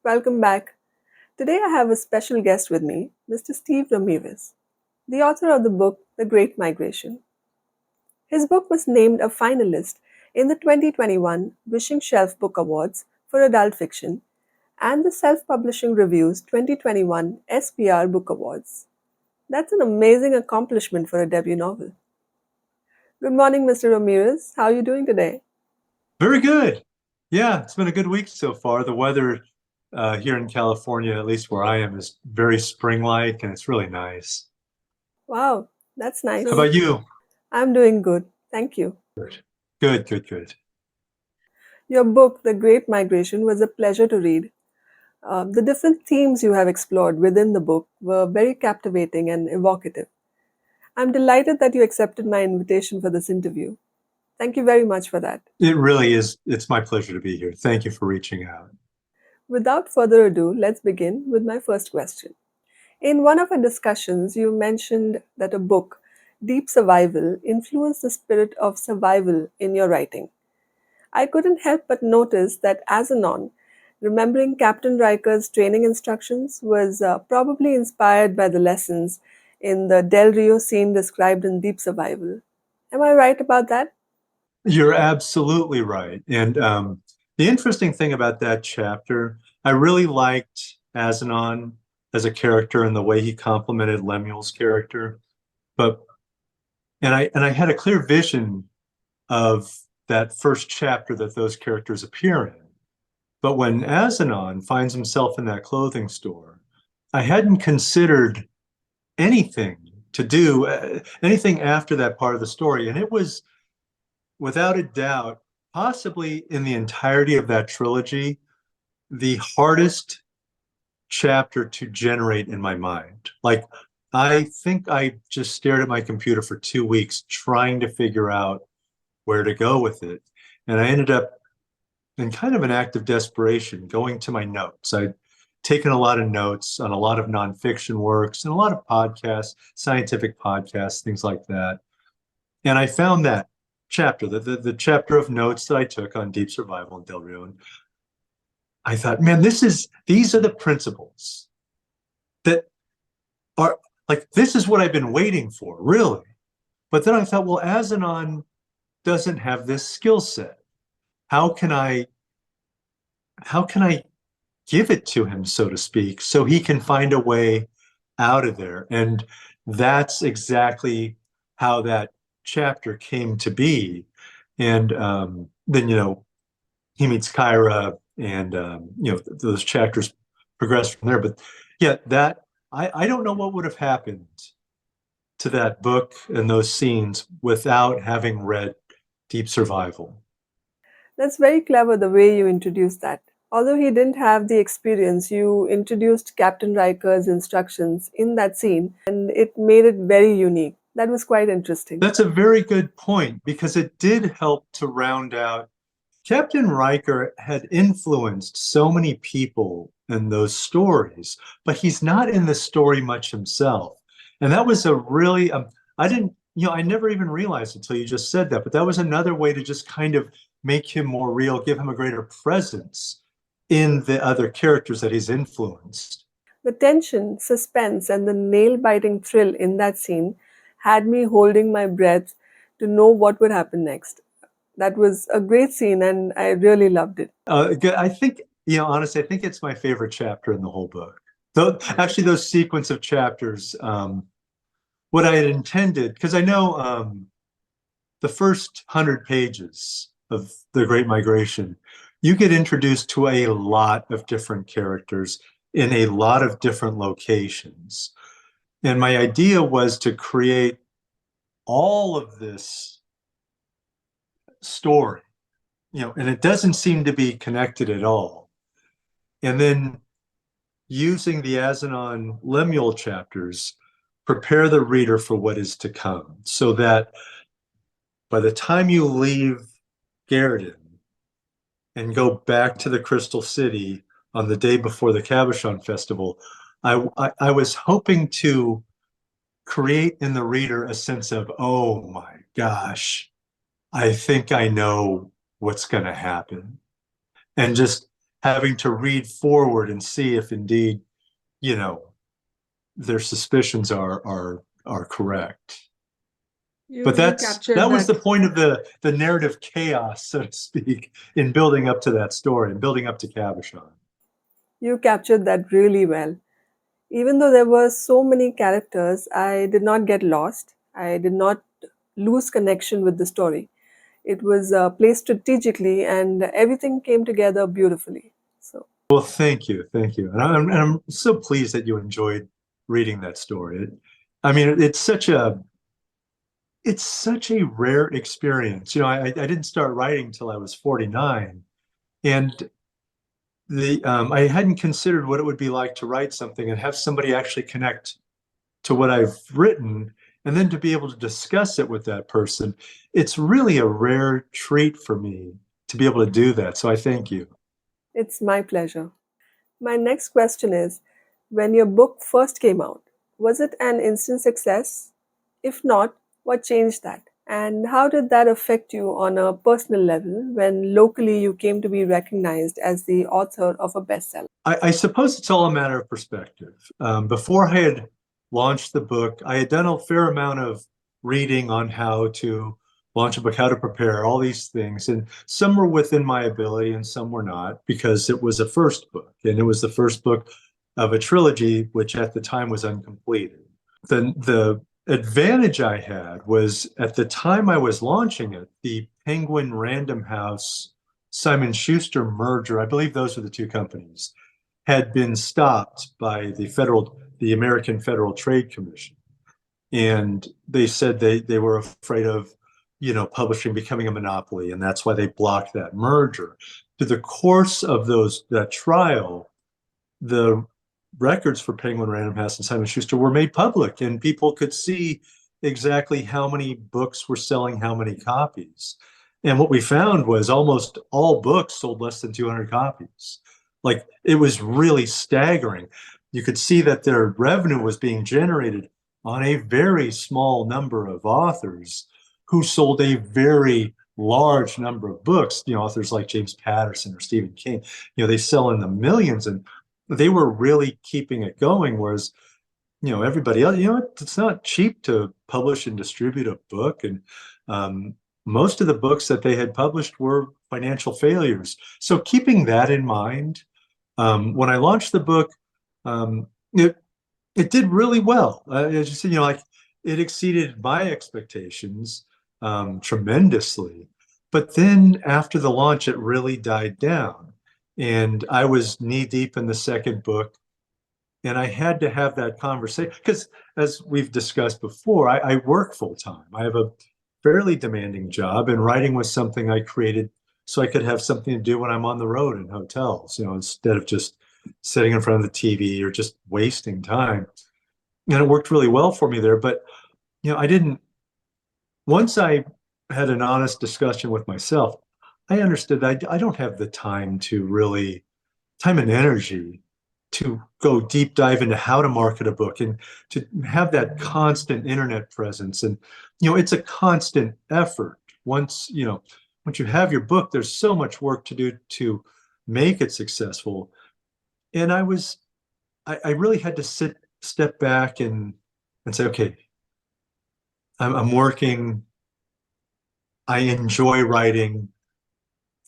Welcome back. Today I have a special guest with me, Mr. Steve Ramirez, the author of the book The Great Migration. His book was named a finalist in the 2021 Wishing Shelf Book Awards for Adult Fiction and the Self Publishing Review's 2021 SPR Book Awards. That's an amazing accomplishment for a debut novel. Good morning, Mr. Ramirez. How are you doing today? Very good. Yeah, it's been a good week so far. The weather here in California, at least where I am, is very spring-like and it's really nice. Wow, that's How nice. about you? I'm doing good. Thank you. Good. Good, good, good. Your book, The Great Migration, was a pleasure to read. The different themes you have explored within the book were very captivating and evocative. I'm delighted that you accepted my invitation for this interview. Thank you very much for that. It really is. It's my pleasure to be here. Thank you for reaching out. Without further ado, let's begin with my first question. In one of our discussions, you mentioned that a book, Deep Survival, influenced the spirit of survival in your writing. I couldn't help but notice that as a non, remembering Captain Riker's training instructions was probably inspired by the lessons in the Del Rio scene described in Deep Survival. Am I right about that? You're absolutely right. And the interesting thing about that chapter, I really liked Azanon as a character and the way he complemented Lemuel's character. But and I had a clear vision of that first chapter that those characters appear in. But when Azanon finds himself in that clothing store, I hadn't considered anything to do, anything after that part of the story. And it was, without a doubt, possibly in the entirety of that trilogy, the hardest chapter to generate in my mind. Like, I think I just stared at my computer for 2 weeks trying to figure out where to go with it. And I ended up in kind of an act of desperation going to my notes. I'd taken a lot of notes on a lot of nonfiction works and a lot of podcasts, scientific podcasts, things like that. And I found that chapter, the chapter of notes that I took on deep survival in Del Rio. And I thought, man, these are the principles that are like, this is what I've been waiting for, really. But then I thought, well, Azanon doesn't have this skill set. How can I give it to him, so to speak, so he can find a way out of there? And that's exactly how that chapter came to be. And then, he meets Kyra, and those chapters progress from there. But yeah, that I don't know what would have happened to that book and those scenes without having read Deep Survival. That's very clever the way you introduced that. Although he didn't have the experience, you introduced Captain Riker's instructions in that scene and it made it very unique. That was quite interesting. That's a very good point, because it did help to round out. Captain Riker had influenced so many people in those stories, but he's not in the story much himself. And that was a really, I never even realized until you just said that, but that was another way to just kind of make him more real, give him a greater presence in the other characters that he's influenced. The tension, suspense, and the nail biting thrill in that scene had me holding my breath to know what would happen next. That was a great scene and I really loved it. I think, honestly, I think it's my favorite chapter in the whole book. Though, actually, those sequence of chapters, what I had intended, because I know the first 100 pages of The Great Migration, you get introduced to a lot of different characters in a lot of different locations. And my idea was to create all of this story, and it doesn't seem to be connected at all. And then using the Azanon Lemuel chapters, prepare the reader for what is to come, so that by the time you leave Garrison and go back to the Crystal City on the day before the Cabochon Festival, I was hoping to create in the reader a sense of, oh my gosh, I think I know what's going to happen. And just having to read forward and see if indeed, you know, their suspicions are correct. But You captured that was that. the point of the narrative chaos, so to speak, in building up to that story and building up to Cabochon. You captured that really well. Even though there were so many characters, I did not get lost. I did not lose connection with the story. It was placed strategically, and everything came together beautifully. So, Well, thank you, and I'm so pleased that you enjoyed reading that story. I mean, it's such a rare experience. You know, I didn't start writing till I was 49, and the I hadn't considered what it would be like to write something and have somebody actually connect to what I've written, and then to be able to discuss it with that person. It's really a rare treat for me to be able to do that. So I thank you. it's my pleasure. My next question is, when your book first came out, was it an instant success? If not, what changed that? And how did that affect you on a personal level when locally you came to be recognized as the author of a bestseller? I suppose it's all a matter of perspective. Before I had launched the book, I had done a fair amount of reading on how to launch a book, how to prepare, all these things. And some were within my ability and some were not, because it was a first book. And it was the first book of a trilogy, which at the time was uncompleted. The advantage I had was at the time I was launching it, the Penguin Random House Simon Schuster merger, I believe those were the two companies, had been stopped by the American Federal Trade Commission. And they said they were afraid of, you know, publishing becoming a monopoly, and that's why they blocked that merger. Through the course of that trial, the records for Penguin Random House and Simon Schuster were made public, and people could see exactly how many books were selling how many copies. And what we found was almost all books sold less than 200 copies. Like, it was really staggering. You could see that their revenue was being generated on a very small number of authors who sold a very large number of books. You know, authors like James Patterson or Stephen King, you know, they sell in the millions, and they were really keeping it going. Whereas, you know, everybody else, you know, it's not cheap to publish and distribute a book. And most of the books that they had published were financial failures. So keeping that in mind, when I launched the book, um, it it did really well. As you see, you know, like, it exceeded my expectations tremendously. But then after the launch, it really died down, and I was knee deep in the second book, and I had to have that conversation because, as we've discussed before, I work full time. I have a fairly demanding job, and writing was something I created so I could have something to do when I'm on the road in hotels, you know, instead of just sitting in front of the TV or just wasting time. And it worked really well for me there. But, you know, I didn't, once I had an honest discussion with myself, I understood that I don't have the time to really, time and energy to go deep dive into how to market a book and to have that constant internet presence. And, you know, it's a constant effort. Once, you know, once you have your book, there's so much work to do to make it successful. And I really had to step back and say, okay, I'm working. I enjoy writing.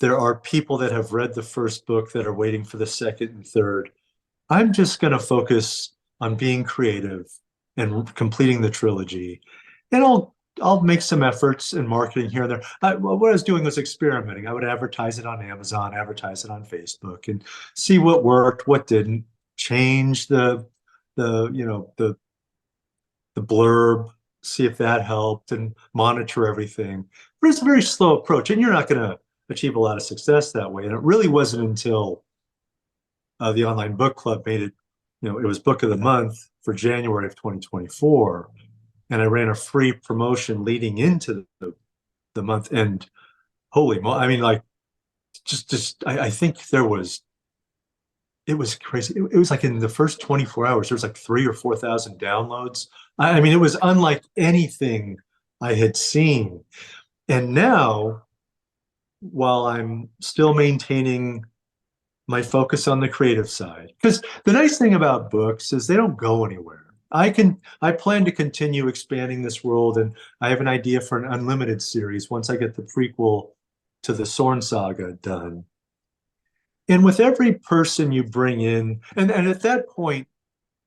There are people that have read the first book that are waiting for the second and third. I'm just going to focus on being creative and completing the trilogy. And I'll make some efforts in marketing here and there. What I was doing was experimenting. I would advertise it on Amazon, advertise it on Facebook, and see what worked, what didn't. Change the blurb, see if that helped, and monitor everything. But it's a very slow approach, and you're not going to achieve a lot of success that way. And it really wasn't until the online book club made it, you know, it was book of the month for January of 2024. And I ran a free promotion leading into the month. And I mean, like, I think it was crazy. It was like in the first 24 hours, there was like 3,000 or 4,000 downloads. I mean, it was unlike anything I had seen. And now, while I'm still maintaining my focus on the creative side. Because the nice thing about books is they don't go anywhere. I plan to continue expanding this world, and I have an idea for an unlimited series once I get the prequel to the S'orne Saga done. And with every person you bring in, and at that point,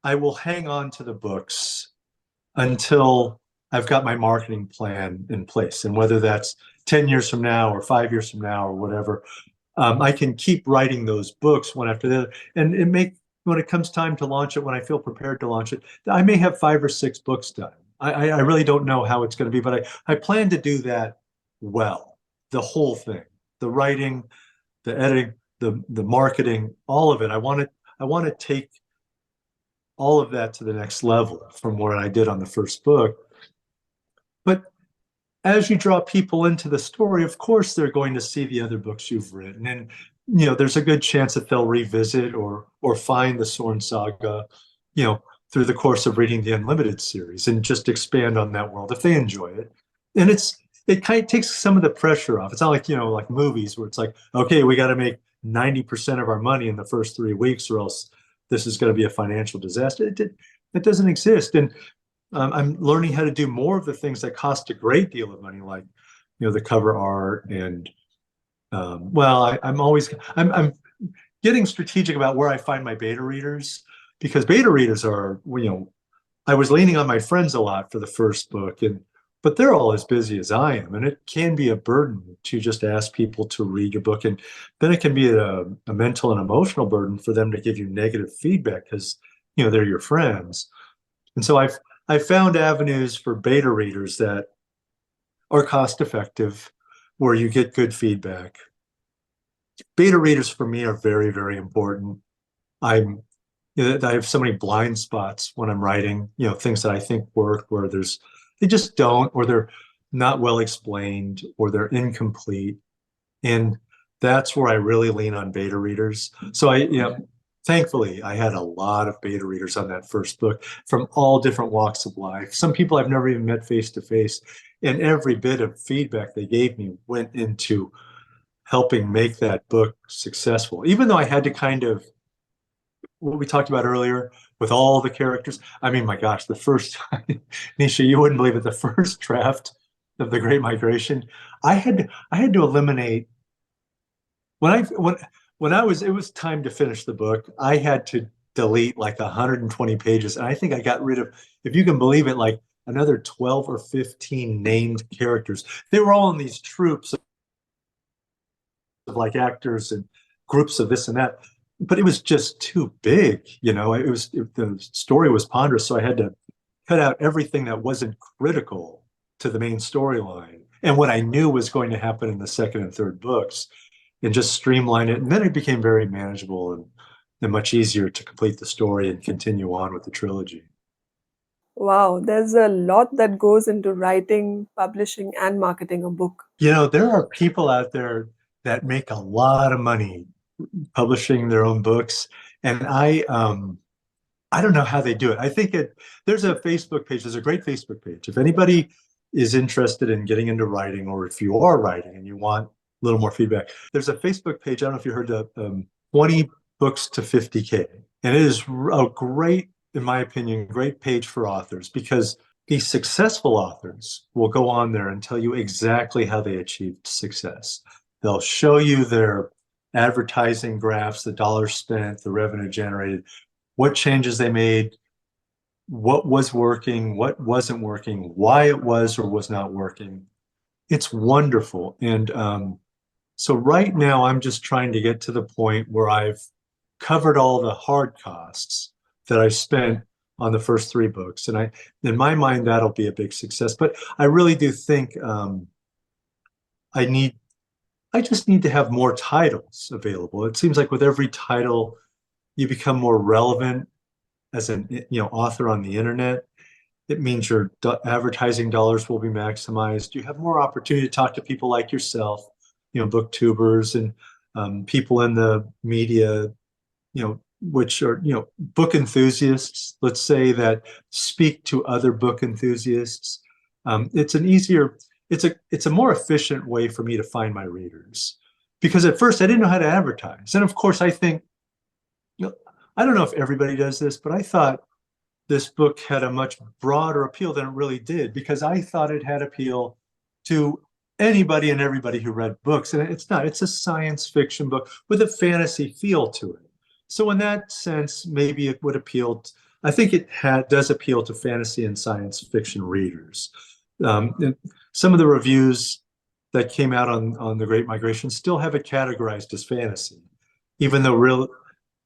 I will hang on to the books until I've got my marketing plan in place. And whether that's 10 years from now or 5 years from now or whatever, I can keep writing those books one after the other. And when it comes time to launch it, when I feel prepared to launch it, I may have 5 or 6 books done. I really don't know how it's going to be, but I plan to do that well, the whole thing, the writing, the editing, the marketing, all of it. I want to take all of that to the next level from what I did on the first book. But as you draw people into the story, of course, they're going to see the other books you've written. And, there's a good chance that they'll revisit or find the S'orne Saga, through the course of reading the Unlimited series and just expand on that world if they enjoy it. And it kind of takes some of the pressure off. It's not like, like movies where it's like, okay, we got to make 90% of our money in the first 3 weeks or else this is going to be a financial disaster. It doesn't exist. And I'm learning how to do more of the things that cost a great deal of money, like, the cover art and, I'm getting strategic about where I find my beta readers, because beta readers are, I was leaning on my friends a lot for the first book, but they're all as busy as I am, and it can be a burden to just ask people to read your book, and then it can be a mental and emotional burden for them to give you negative feedback because they're your friends. And so I've found avenues for beta readers that are cost effective, where you get good feedback. Beta readers for me are very, very important. I have so many blind spots when I'm writing, things that I think work where they just don't, or they're not well explained, or they're incomplete. And that's where I really lean on beta readers. So thankfully, I had a lot of beta readers on that first book from all different walks of life. Some people I've never even met face to face, and every bit of feedback they gave me went into helping make that book successful. Even though I had to kind of, what we talked about earlier with all the characters. I mean, my gosh, the first time, Nisha, you wouldn't believe it, the first draft of The Great Migration, I had to eliminate it was time to finish the book, I had to delete like 120 pages. And I think I got rid of, if you can believe it, like another 12 or 15 named characters. They were all in these troops of like actors and groups of this and that, but it was just too big. The story was ponderous. So I had to cut out everything that wasn't critical to the main storyline and what I knew was going to happen in the second and third books, and just streamline it. And then it became very manageable and much easier to complete the story and continue on with the trilogy. Wow, there's a lot that goes into writing, publishing, and marketing a book. There are people out there that make a lot of money publishing their own books. And I don't know how they do it. I think there's a Facebook page. There's a great Facebook page. If anybody is interested in getting into writing, or if you are writing and you want a little more feedback, there's a Facebook page. I don't know if you heard of 20 books to 50K. And it is a great, in my opinion, great page for authors, because these successful authors will go on there and tell you exactly how they achieved success. They'll show you their advertising graphs, the dollars spent, the revenue generated, what changes they made, what was working, what wasn't working, why it was or was not working. It's wonderful. And so right now I'm just trying to get to the point where I've covered all the hard costs that I spent on the first 3 books. And in my mind, that'll be a big success. But I really do think I just need to have more titles available. It seems like with every title, you become more relevant as an author on the internet. It means your advertising dollars will be maximized. You have more opportunity to talk to people like yourself, booktubers and people in the media, which are, book enthusiasts, let's say, that speak to other book enthusiasts. It's a more efficient way for me to find my readers, because at first I didn't know how to advertise. And of course, I think, I don't know if everybody does this, but I thought this book had a much broader appeal than it really did, because I thought it had appeal to anybody and everybody who read books. And it's not, it's a science fiction book with a fantasy feel to it. So in that sense, maybe it would appeal. I think it does appeal to fantasy and science fiction readers. Some of the reviews that came out on The Great Migration still have it categorized as fantasy, even though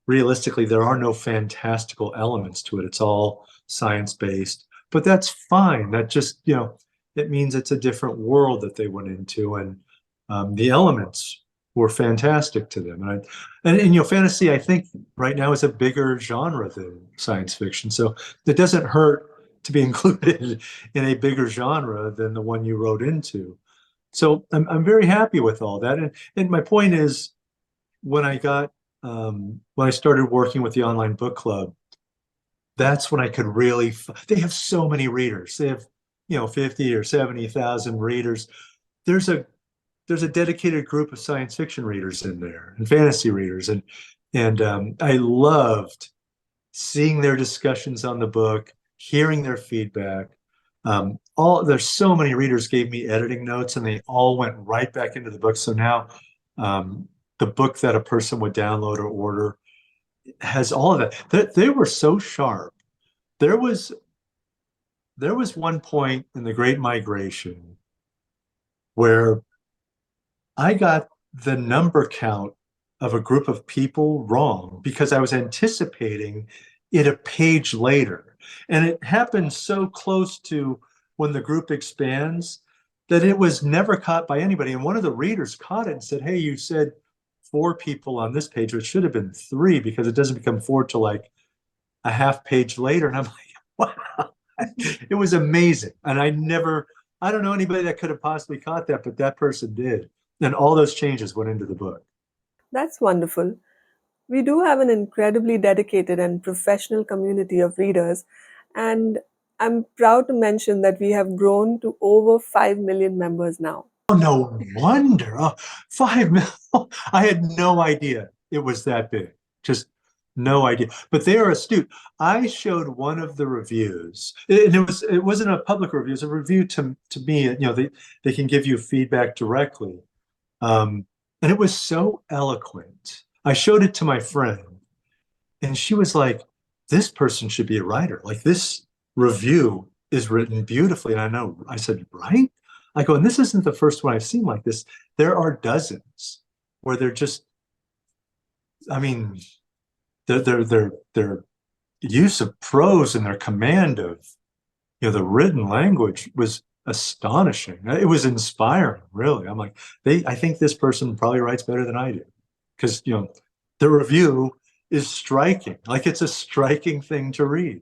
realistically there are no fantastical elements to it. It's all science-based, but that's fine. That just, it means it's a different world that they went into, and the elements were fantastic to them. And fantasy, I think right now is a bigger genre than science fiction, so it doesn't hurt to be included in a bigger genre than the one you wrote into. So I'm very happy with all that. And my point is, when I started working with the online book club, that's when I could really, they have so many readers. They have, 50 or 70,000 readers. There's a dedicated group of science fiction readers in there and fantasy readers. And I loved seeing their discussions on the book, hearing their feedback. There's so many readers gave me editing notes, and they all went right back into the book. So now the book that a person would download or order has all of that. They were so sharp. There was one point in The Great Migration where I got the number count of a group of people wrong because I was anticipating it a page later. And it happened so close to when the group expands that it was never caught by anybody. And one of the readers caught it and said, "Hey, you said 4 people on this page, which should have been 3, because it doesn't become 4 till like a half page later." And I'm like, wow, it was amazing. And I don't know anybody that could have possibly caught that, but that person did. And all those changes went into the book. That's wonderful. We do have an incredibly dedicated and professional community of readers, and I'm proud to mention that we have grown to over 5 million members now. Oh, no wonder. Oh, 5 million. I had no idea it was that big. Just no idea. But they are astute. I showed one of the reviews, and it wasn't a public review, it was a review to me. They can give you feedback directly. And it was so eloquent. I showed it to my friend, and she was like, "This person should be a writer. Like, this review is written beautifully." And I said, "Right?" I go, "And this isn't the first one I've seen like this. There are dozens where they're just, I mean, their use of prose and their command of, the written language was astonishing. It was inspiring, really. I'm like, I think this person probably writes better than I do, because the review is striking. Like, it's a striking thing to read."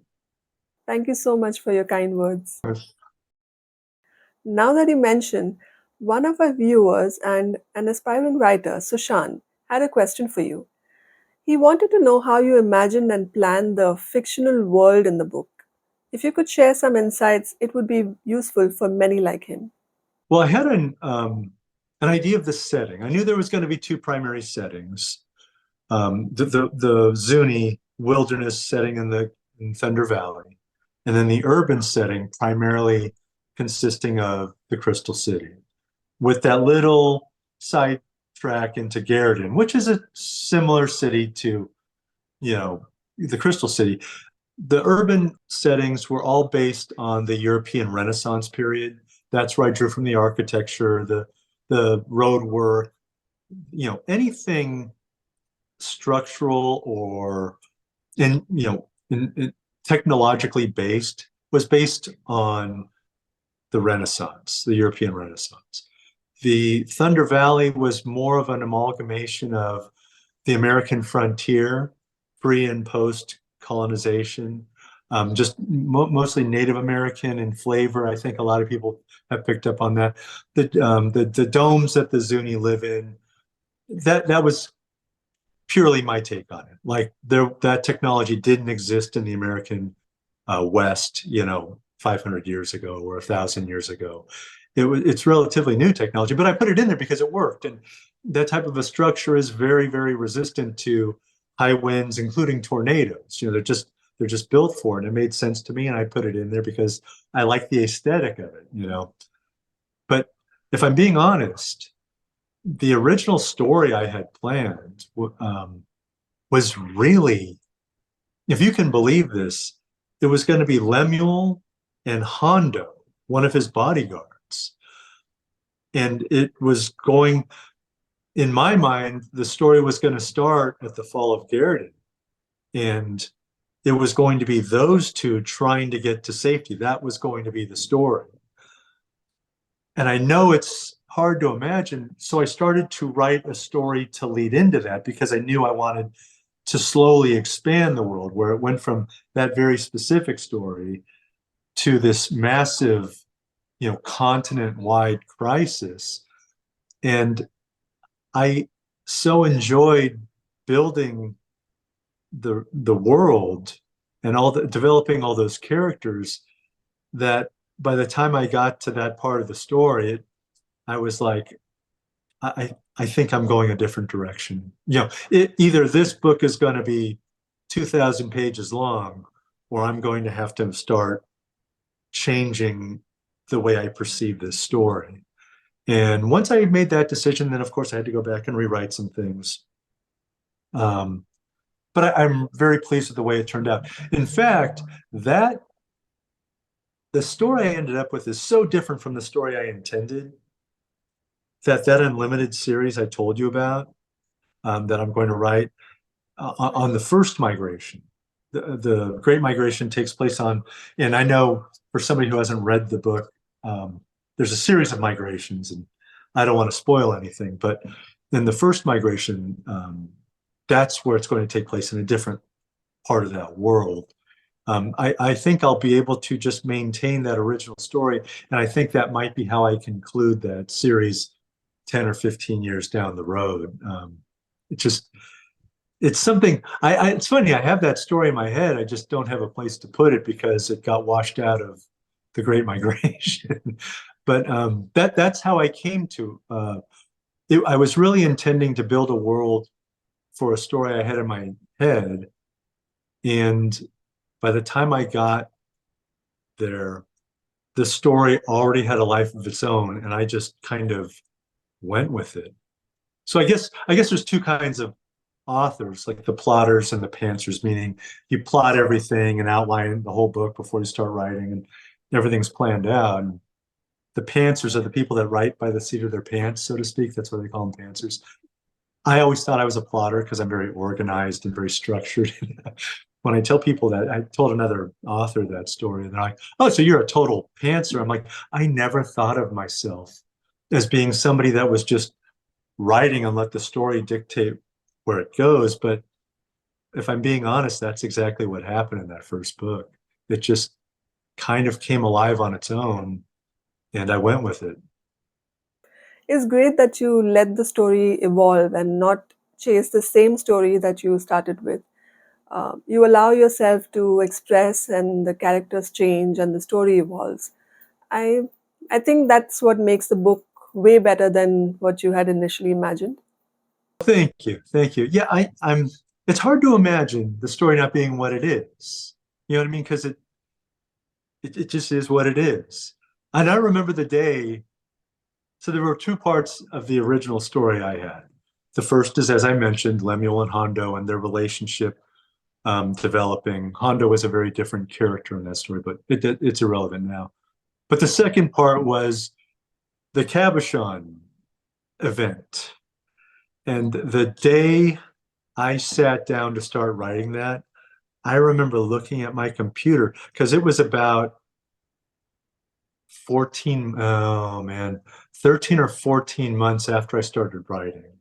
Thank you so much for your kind words. Now that you mention, one of our viewers and an aspiring writer, Sushan, had a question for you. He wanted to know how you imagined and planned the fictional world in the book. If you could share some insights, it would be useful for many like him. Well, I had an idea of the setting. I knew there was going to be 2 primary settings. The Zuni wilderness setting in Thunder Valley, and then the urban setting primarily consisting of the Crystal City, with that little side track into Garrison, which is a similar city to, the Crystal City. The urban settings were all based on the European Renaissance period. That's where I drew from the architecture, the road work, anything structural or in technologically based was based on the Renaissance, the European Renaissance. The Thunder Valley was more of an amalgamation of the American frontier, pre and post colonization, just mostly Native American in flavor. I think a lot of people have picked up on that. The domes that the Zuni live in, that was purely my take on it. Like, that technology didn't exist in the American West, 500 years ago or 1,000 years ago. It's relatively new technology, but I put it in there because it worked. And that type of a structure is very, very resistant to high winds, including tornadoes. They're just built for it. It made sense to me, and I put it in there because I like the aesthetic of it. But if I'm being honest, the original story I had planned was really, if you can believe this, it was going to be Lemuel and Hondo, one of his bodyguards. And it was going, in my mind, the story was going to start at the fall of Garden. And it was going to be those two trying to get to safety. That was going to be the story. And I know it's hard to imagine. So I started to write a story to lead into that because I knew I wanted to slowly expand the world, where it went from that very specific story to this massive, continent-wide crisis. And I so enjoyed building the world and developing all those characters that by the time I got to that part of the story, I was like, I think I'm going a different direction. Either this book is going to be 2,000 pages long, or I'm going to have to start changing the way I perceive this story. And once I made that decision, then of course I had to go back and rewrite some things. But I'm very pleased with the way it turned out. In fact, the story I ended up with is so different from the story I intended that Unlimited series I told you about, that I'm going to write on the first migration. The Great Migration takes place and I know for somebody who hasn't read the book, there's a series of migrations, and I don't want to spoil anything, but in the first migration, that's where it's going to take place in a different part of that world. I think I'll be able to just maintain that original story, and I think that might be how I conclude that series 10 or 15 years down the road. It's something, it's funny, I have that story in my head, I just don't have a place to put it because it got washed out of the Great Migration. But that's how I came to I was really intending to build a world for a story I had in my head. And by the time I got there, the story already had a life of its own, and I just kind of went with it. So I guess there's two kinds of authors, like the plotters and the pantsers, meaning you plot everything and outline the whole book before you start writing, and everything's planned out. And the pantsers are the people that write by the seat of their pants, so to speak. That's why they call them pantsers. I always thought I was a plotter because I'm very organized and very structured. When I tell people that, I told another author that story, and they're like, "Oh, so you're a total pantser." I'm like, I never thought of myself as being somebody that was just writing and let the story dictate where it goes. But if I'm being honest, that's exactly what happened in that first book. It just kind of came alive on its own, and I went with it. It's great that you let the story evolve and not chase the same story that you started with. You allow yourself to express, and the characters change, and the story evolves. I I think that's what makes the book way better than what you had initially imagined. Thank you. Thank you. Yeah, I'm it's hard to imagine the story not being what it is. You know what I mean? Because it just is what it is. And I remember the day, so there were two parts of the original story I had. The first is, as I mentioned, Lemuel and Hondo and their relationship developing. Hondo was a very different character in that story, but it's irrelevant now. But the second part was the Cabochon event. And the day I sat down to start writing that, I remember looking at my computer because it was about 13 or 14 months after I started writing.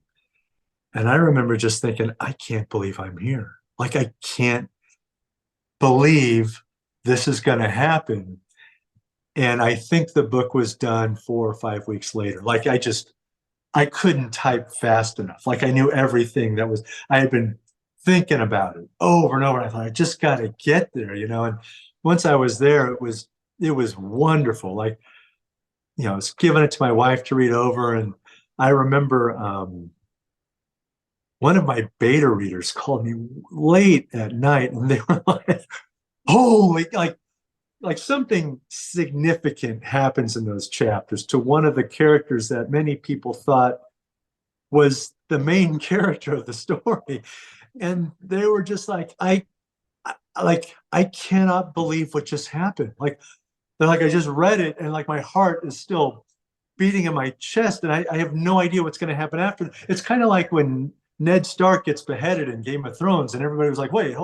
And I remember just thinking, I can't believe I'm here. Like, I can't believe this is going to happen. And I think the book was done 4 or 5 weeks later. Like, I couldn't type fast enough. Like, I knew everything I had been thinking about it over and over. I thought, I just got to get there, And once I was there, it was wonderful. Like, I was giving it to my wife to read over, and I remember one of my beta readers called me late at night, and they were like, "Holy, like something significant happens in those chapters to one of the characters that many people thought was the main character of the story." And they were just like, I cannot believe what just happened. Like, they're like, I just read it, and like my heart is still beating in my chest, and I have no idea what's going to happen after. It's kind of like when Ned Stark gets beheaded in Game of Thrones, and everybody was like, "Wait,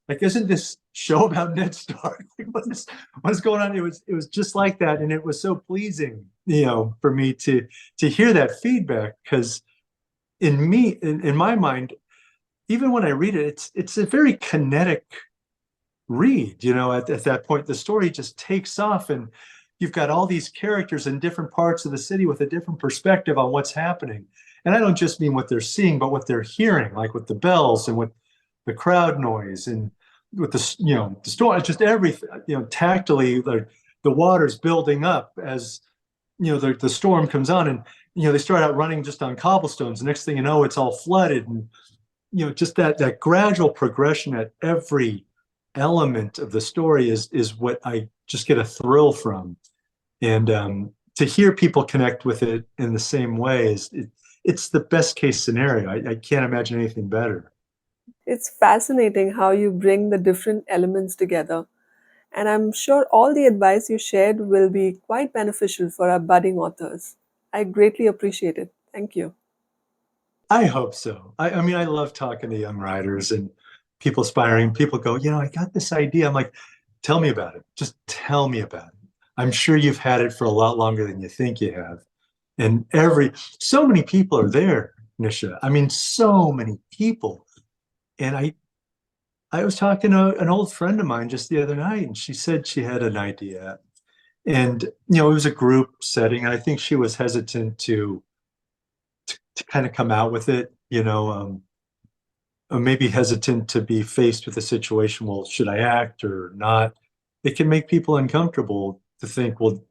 like, isn't this show about Ned Stark? Like, what is going on?" It was just like that, and it was so pleasing, for me to hear that feedback, because in my mind, even when I read it, it's a very kinetic read. At that point, the story just takes off, and you've got all these characters in different parts of the city with a different perspective on what's happening. And I don't just mean what they're seeing, but what they're hearing, like with the bells and with the crowd noise and with the storm, just everything, tactily, like the water's building up as, the storm comes on, and, they start out running just on cobblestones. The next thing you know, it's all flooded. And, just that gradual progression at every element of the story is what I just get a thrill from. And to hear people connect with it in the same way it's the best case scenario. I can't imagine anything better. It's fascinating how you bring the different elements together, and I'm sure all the advice you shared will be quite beneficial for our budding authors. I greatly appreciate it. Thank you. I hope so. I mean, I love talking to young writers and people aspiring. People go, I got this idea. I'm like, tell me about it. Just tell me about it. I'm sure you've had it for a lot longer than you think you have. And so many people are there, Nisha. I mean, so many people. And I was talking to an old friend of mine just the other night, and she said she had an idea. And, it was a group setting. And I think she was hesitant to kind of come out with it, or maybe hesitant to be faced with a situation. Well, should I act or not? It can make people uncomfortable to think, well,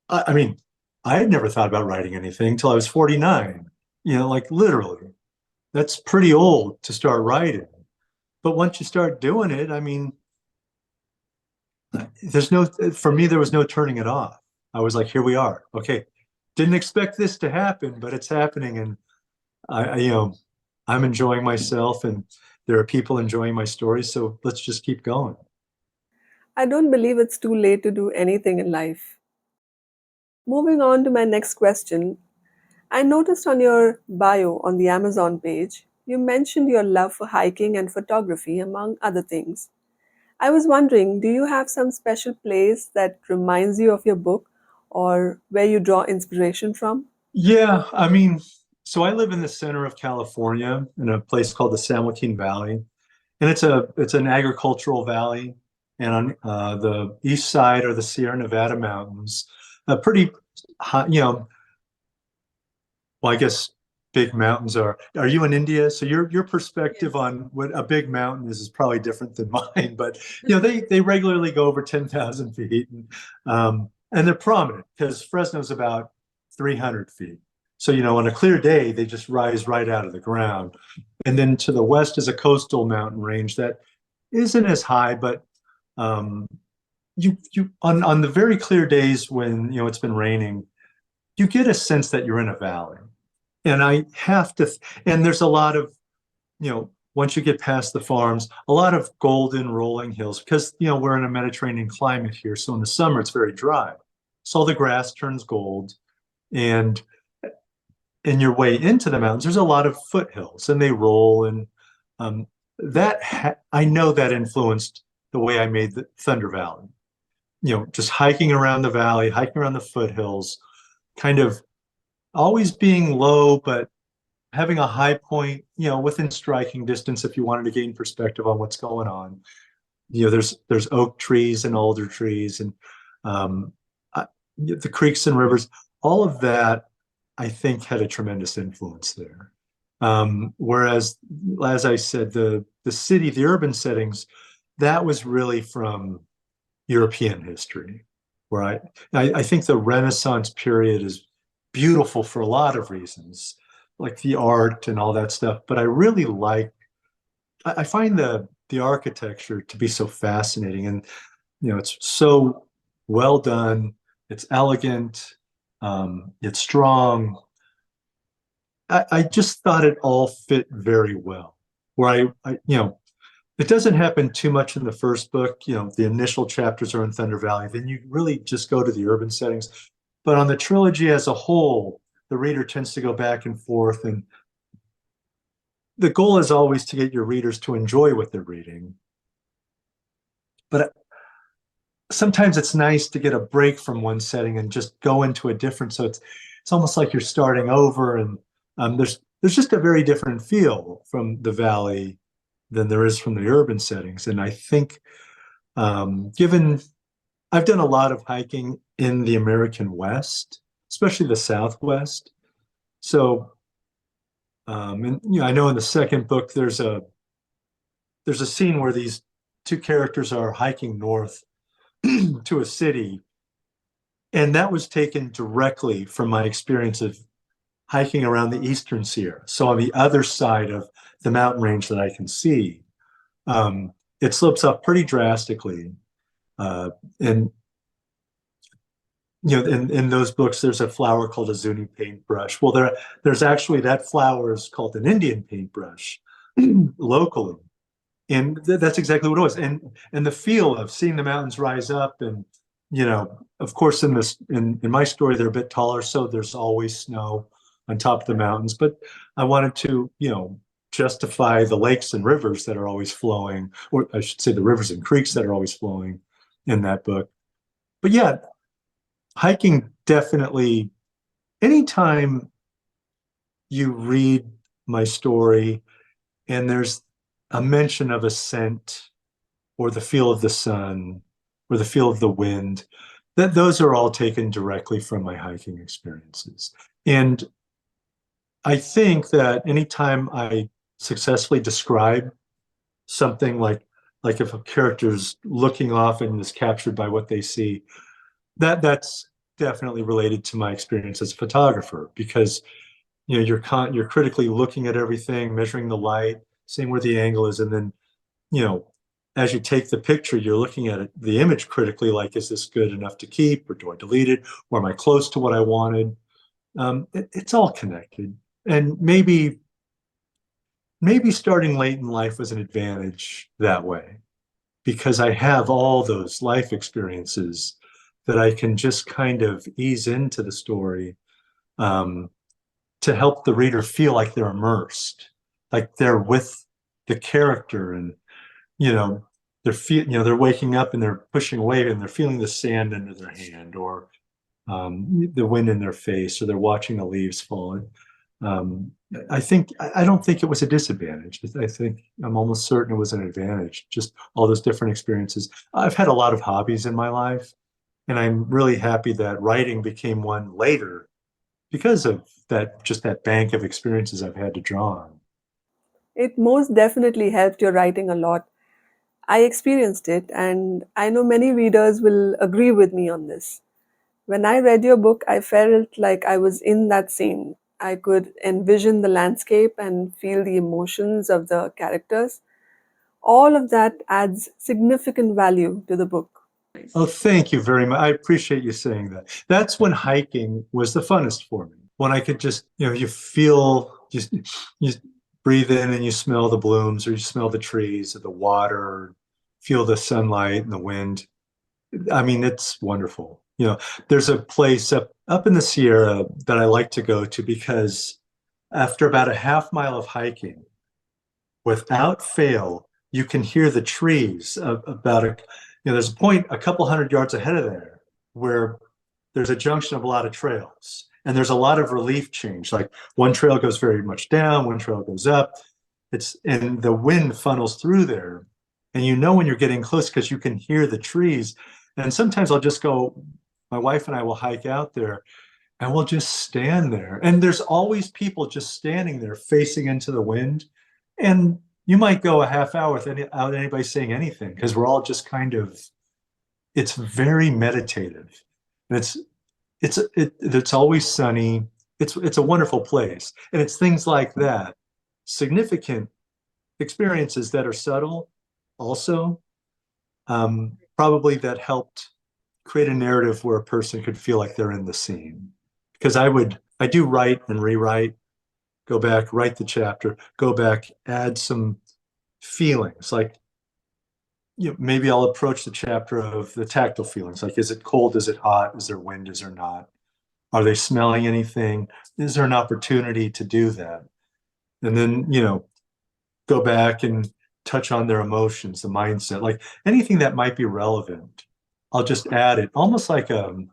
I mean, I had never thought about writing anything until I was 49, like literally. That's pretty old to start writing. But once you start doing it, I mean, for me, there was no turning it off. I was like, here we are. Okay. Didn't expect this to happen, but it's happening. And I'm enjoying myself, and there are people enjoying my story. So let's just keep going. I don't believe it's too late to do anything in life. Moving on to my next question, I noticed on your bio on the Amazon page, you mentioned your love for hiking and photography, among other things. I was wondering, do you have some special place that reminds you of your book or where you draw inspiration from? Yeah, I mean, so I live in the center of California in a place called the San Joaquin Valley, and it's an agricultural valley. And on the east side are the Sierra Nevada mountains, a pretty high, well, I guess big mountains are. Are you in India? So your perspective Yes. on what a big mountain is probably different than mine. But they regularly go over 10,000 feet, and they're prominent because Fresno's about 300 feet. So on a clear day, they just rise right out of the ground. And then to the west is a coastal mountain range that isn't as high, but um, you on the very clear days when it's been raining, you get a sense that you're in a valley. And I have to, and there's a lot of, once you get past the farms, a lot of golden rolling hills because, we're in a Mediterranean climate here. So in the summer, it's very dry. So all the grass turns gold. And in your way into the mountains, there's a lot of foothills and they roll. And I know that influenced the way I made the Thunder Valley. Just hiking around the valley, hiking around the foothills, kind of always being low, but having a high point, within striking distance if you wanted to gain perspective on what's going on. There's oak trees and alder trees and um, the creeks and rivers. All of that, I think, had a tremendous influence there. Whereas, as I said, the city, the urban settings, that was really from European history, where I think the Renaissance period is beautiful for a lot of reasons, like the art and all that stuff. But I really like, I find the architecture to be so fascinating, and it's so well done. It's elegant. It's strong. I just thought it all fit very well. Where it doesn't happen too much in the first book. The initial chapters are in Thunder Valley. Then you really just go to the urban settings. But on the trilogy as a whole, the reader tends to go back and forth. And the goal is always to get your readers to enjoy what they're reading. But sometimes it's nice to get a break from one setting and just go into a different. So it's almost like you're starting over, and there's just a very different feel from the valley than there is from the urban settings. And I think, given I've done a lot of hiking in the American West, especially the Southwest. So, and I know in the second book there's a scene where these two characters are hiking north to a city, and that was taken directly from my experience of hiking around the Eastern Sierra. So on the other side of the mountain range that I can see, it slopes up pretty drastically. And in those books, there's a flower called a Zuni paintbrush. Well, there's actually, that flower is called an Indian paintbrush locally. And that's exactly what it was. And the feel of seeing the mountains rise up, and of course in my story they're a bit taller, so there's always snow on top of the mountains. But I wanted to, justify the lakes and rivers that are always flowing, or I should say the rivers and creeks that are always flowing in that book. But yeah, hiking definitely, anytime you read my story and there's a mention of a scent or the feel of the sun or the feel of the wind, those are all taken directly from my hiking experiences. And I think that anytime I successfully describe something, like if a character's looking off and is captured by what they see, that's definitely related to my experience as a photographer, because you're critically looking at everything, measuring the light, seeing where the angle is, and then as you take the picture, you're looking at the image critically, like, is this good enough to keep, or do I delete it, or am I close to what I wanted? It's all connected. And maybe starting late in life was an advantage that way, because I have all those life experiences that I can just kind of ease into the story, to help the reader feel like they're immersed, like they're with the character, and they're waking up and they're pushing away and they're feeling the sand under their hand, or the wind in their face, or they're watching the leaves fall. I don't think it was a disadvantage. I think I'm almost certain it was an advantage, just all those different experiences. I've had a lot of hobbies in my life, and I'm really happy that writing became one later because of that bank of experiences I've had to draw on. It most definitely helped your writing a lot. I experienced it, and I know many readers will agree with me on this. When I read your book, I felt like I was in that scene. I could envision the landscape and feel the emotions of the characters. All of that adds significant value to the book. Oh, thank you very much. I appreciate you saying that. That's when hiking was the funnest for me. When I could just, you feel, you breathe in and you smell the blooms, or you smell the trees or the water, or feel the sunlight and the wind. I mean, it's wonderful. There's a place up in the Sierra that I like to go to, because after about a half mile of hiking, without fail, you can hear the trees there's a point a couple hundred yards ahead of there where there's a junction of a lot of trails, and there's a lot of relief change. Like, one trail goes very much down, one trail goes up. And the wind funnels through there, and when you're getting close because you can hear the trees. And sometimes my wife and I will hike out there, and we'll just stand there, and there's always people just standing there facing into the wind. And you might go a half hour without anybody saying anything, because we're all just it's very meditative. And it's always sunny. It's a wonderful place. And it's things like that, significant experiences that are subtle also, probably that helped create a narrative where a person could feel like they're in the scene. Because I do write and rewrite, go back, write the chapter, go back, add some feelings. Like, maybe I'll approach the chapter of the tactile feelings. Like, is it cold? Is it hot? Is there wind? Is there not? Are they smelling anything? Is there an opportunity to do that? And then, go back and touch on their emotions, the mindset, like anything that might be relevant. I'll just add it, almost like a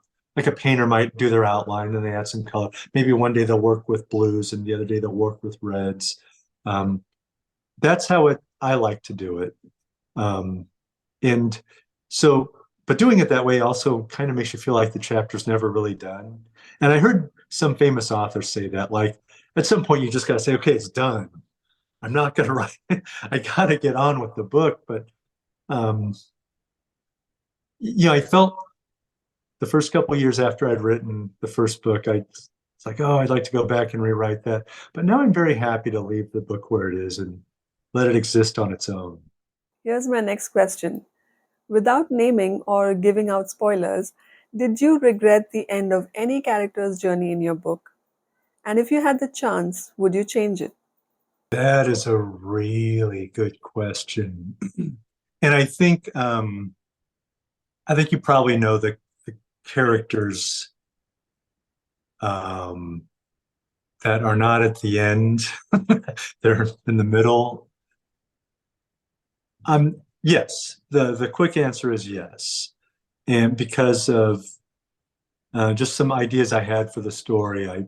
painter might do their outline and they add some color. Maybe one day they'll work with blues and the other day they'll work with reds. That's how I like to do it. And so, but doing it that way also kind of makes you feel like the chapter's never really done. And I heard some famous authors say that, like, at some point you just got to say, okay, it's done. I'm not going to write. I got to get on with the book. But, I felt the first couple of years after I'd written the first book, it's like, oh, I'd like to go back and rewrite that. But now I'm very happy to leave the book where it is and let it exist on its own. Here's my next question. Without naming or giving out spoilers, did you regret the end of any character's journey in your book? And if you had the chance, would you change it? That is a really good question. And I think you probably know the characters that are not at the end. They're in the middle. Yes, the quick answer is yes. And because of just some ideas I had for the story,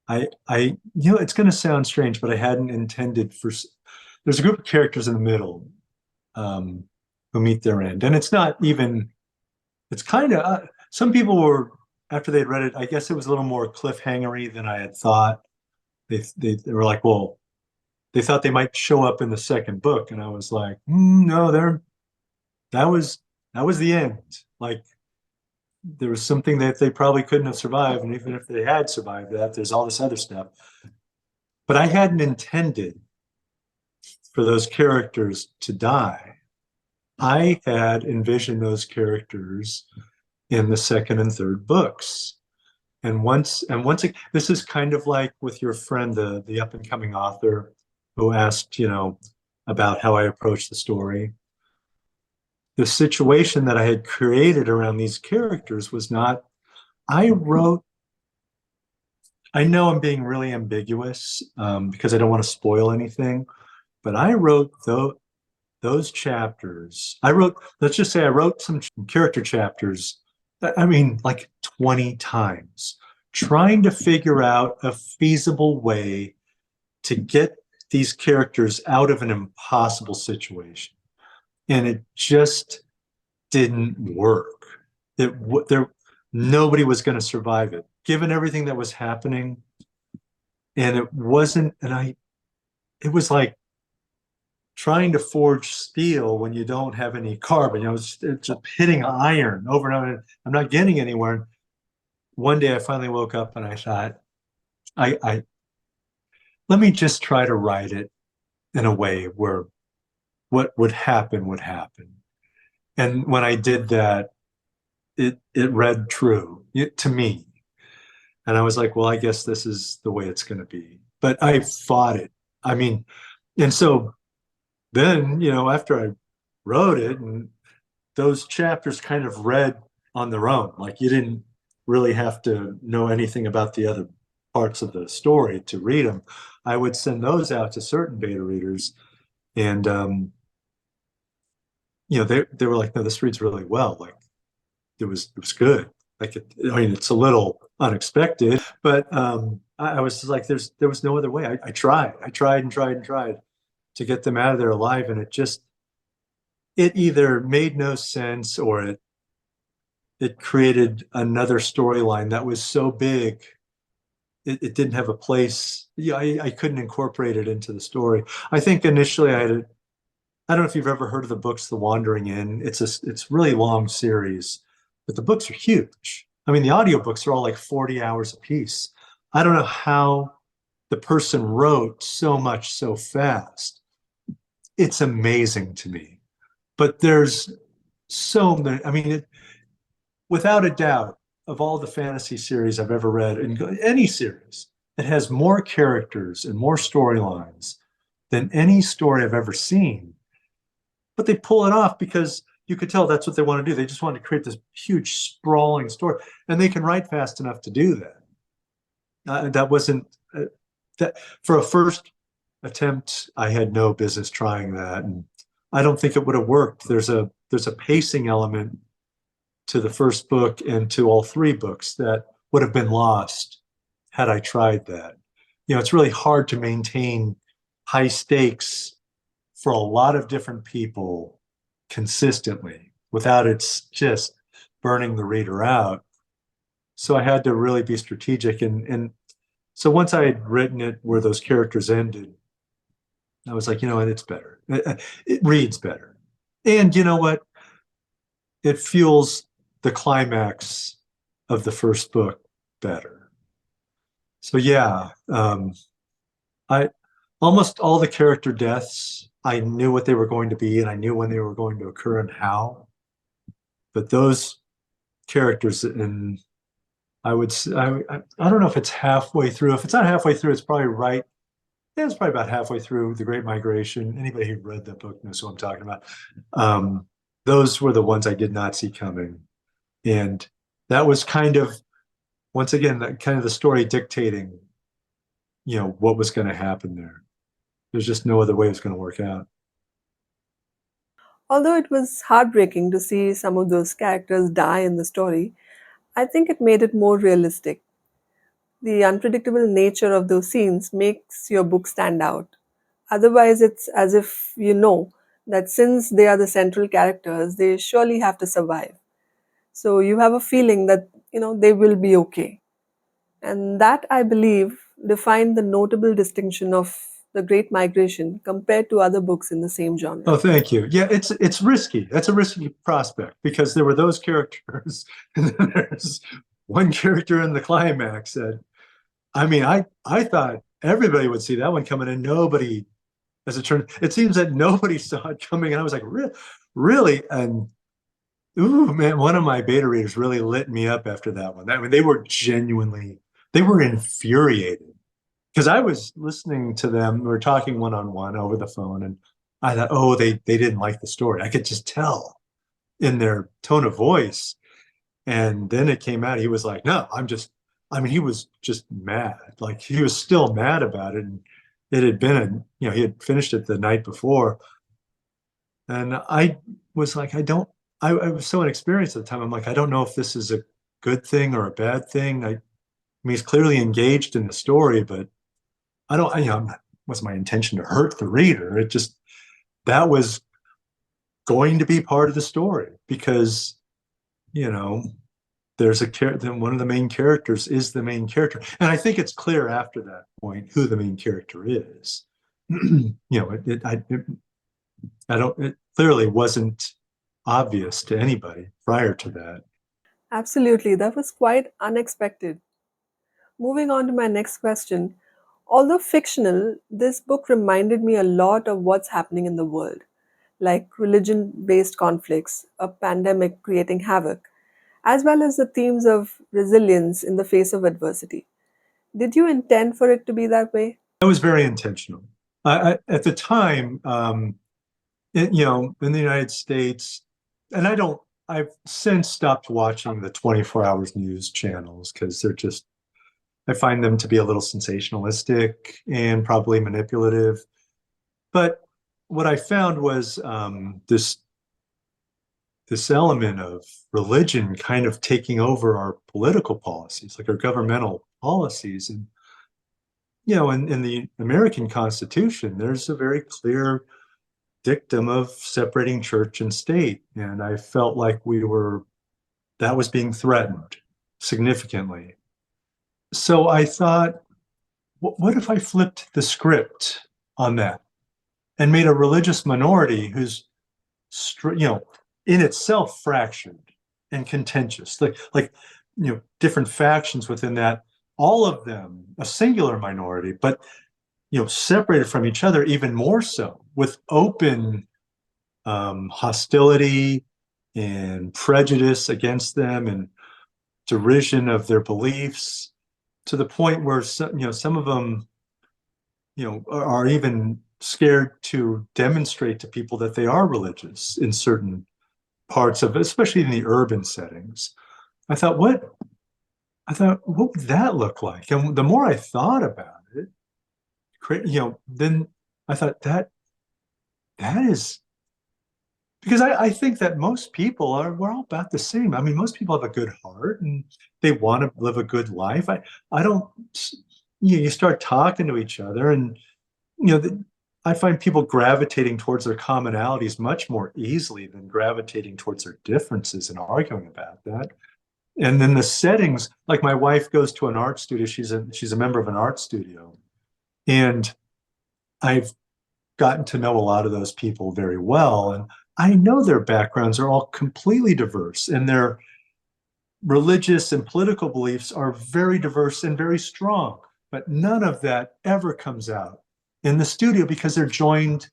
it's going to sound strange, but I hadn't intended for. There's a group of characters in the middle who meet their end, and it's not even. It's kind of some people were after they'd read it. I guess it was a little more cliffhangery than I had thought. They were like, well, they thought they might show up in the second book, and I was like, no, that was the end. Like, there was something that they probably couldn't have survived, and even if they had survived that, there's all this other stuff. But I hadn't intended for those characters to die. I had envisioned those characters in the second and third books. And once this is kind of like with your friend, the up and coming author who asked, about how I approach the story. The situation that I had created around these characters was not, I know I'm being really ambiguous because I don't want to spoil anything, but I wrote those chapters. Let's just say I wrote some character chapters, I mean, like 20 times, trying to figure out a feasible way to get these characters out of an impossible situation. And it just didn't work. Nobody was going to survive it, given everything that was happening. And it wasn't, it was like trying to forge steel when you don't have any carbon. It's just hitting iron over and over. I'm not getting anywhere. One day I finally woke up and I thought, I let me just try to write it in a way where what would happen would happen. And when I did that, it read true to me. And I was like, well, I guess this is the way it's going to be. But I fought it. I mean, and so then, after I wrote it, and those chapters kind of read on their own, like you didn't really have to know anything about the other parts of the story to read them. I would send those out to certain beta readers, and they were like, no, this reads really well. Like, it was good. Like, it's a little unexpected, but I was just like, there was no other way. I tried and tried and tried to get them out of there alive, and it either made no sense or it created another storyline that was so big it didn't have a place. I couldn't incorporate it into the story. I think initially I don't know if you've ever heard of the books The Wandering Inn. It's really long series, but the books are huge. I mean, the audiobooks are all like 40 hours a piece. I don't know how the person wrote so much so fast. It's amazing to me. But there's so many, I mean, without a doubt, of all the fantasy series I've ever read, and any series, it has more characters and more storylines than any story I've ever seen. But they pull it off because you could tell that's what they want to do. They just want to create this huge sprawling story, and they can write fast enough to do that. That wasn't that for a first attempt. I had no business trying that, and I don't think it would have worked. There's a pacing element to the first book and to all three books that would have been lost had I tried that. You know, it's really hard to maintain high stakes for a lot of different people consistently without it's just burning the reader out. So I had to really be strategic. And so once I had written it where those characters ended, I was like, you know what, it's better. It reads better. And you know what? It fuels the climax of the first book better. So yeah, I almost all the character deaths, I knew what they were going to be and I knew when they were going to occur and how. But those characters, and I would I don't know if it's halfway through. If it's not halfway through, it's probably right. Yeah, it's probably about halfway through The Great Migration. Anybody who read that book knows what I'm talking about. Those were the ones I did not see coming. And that was kind of, once again, that kind of the story dictating, you know, what was going to happen there. There's just no other way it was going to work out. Although it was heartbreaking to see some of those characters die in the story, I think it made it more realistic. The unpredictable nature of those scenes makes your book stand out. Otherwise, it's as if you know that since they are the central characters, they surely have to survive. So you have a feeling that, they will be okay. And that, I believe, defined the notable distinction of The Great Migration compared to other books in the same Oh, genre. thank you. Yeah, it's risky. That's a risky prospect because there were those characters, and then there's one character in the climax that, I mean, I thought everybody would see that one coming, and nobody, as it turned, it seems that nobody saw it coming, and I was like, really? And ooh, man, one of my beta readers really lit me up after that one. I mean, they were genuinely, they were infuriated because I was listening to them. We were talking one on one over the phone, and I thought, oh, they didn't like the story. I could just tell in their tone of voice. And then it came out. He was like, no, I mean, he was just mad. Like he was still mad about it. And it had been he had finished it the night before. And I was like, I was so inexperienced at the time. I'm like, I don't know if this is a good thing or a bad thing. I mean, he's clearly engaged in the story, but I don't, was my intention to hurt the reader. It just, that was going to be part of the story because, you know, there's a character, one of the main characters is the main character. And I think it's clear after that point who the main character is. It clearly wasn't obvious to anybody prior to that. Absolutely, that was quite unexpected. Moving on to my next question. Although fictional, this book reminded me a lot of what's happening in the world, like religion based conflicts, a pandemic creating havoc, as well as the themes of resilience in the face of adversity. Did you intend for it to be that way? That was very intentional. At the time, in the United States, and I've since stopped watching the 24 hours news channels because I find them to be a little sensationalistic and probably manipulative. But what I found was this element of religion kind of taking over our political policies, like our governmental policies. And, in the American Constitution, there's a very clear dictum of separating church and state. And I felt like that was being threatened significantly. So I thought, what if I flipped the script on that and made a religious minority who's, in itself fractured and contentious, like different factions within that, all of them a singular minority, but separated from each other even more so, with open hostility and prejudice against them and derision of their beliefs, to the point where some of them are even scared to demonstrate to people that they are religious in certain parts of it, especially in the urban settings. I thought, what would that look like? And the more I thought about it, then I thought that is, because I think that most people we're all about the same. I mean, most people have a good heart and they want to live a good life. I don't, you start talking to each other, and I find people gravitating towards their commonalities much more easily than gravitating towards their differences and arguing about that. And then the settings, like my wife goes to an art studio. She's a member of an art studio, and I've gotten to know a lot of those people very well. And I know their backgrounds are all completely diverse, and their religious and political beliefs are very diverse and very strong. But none of that ever comes out in the studio because they're joined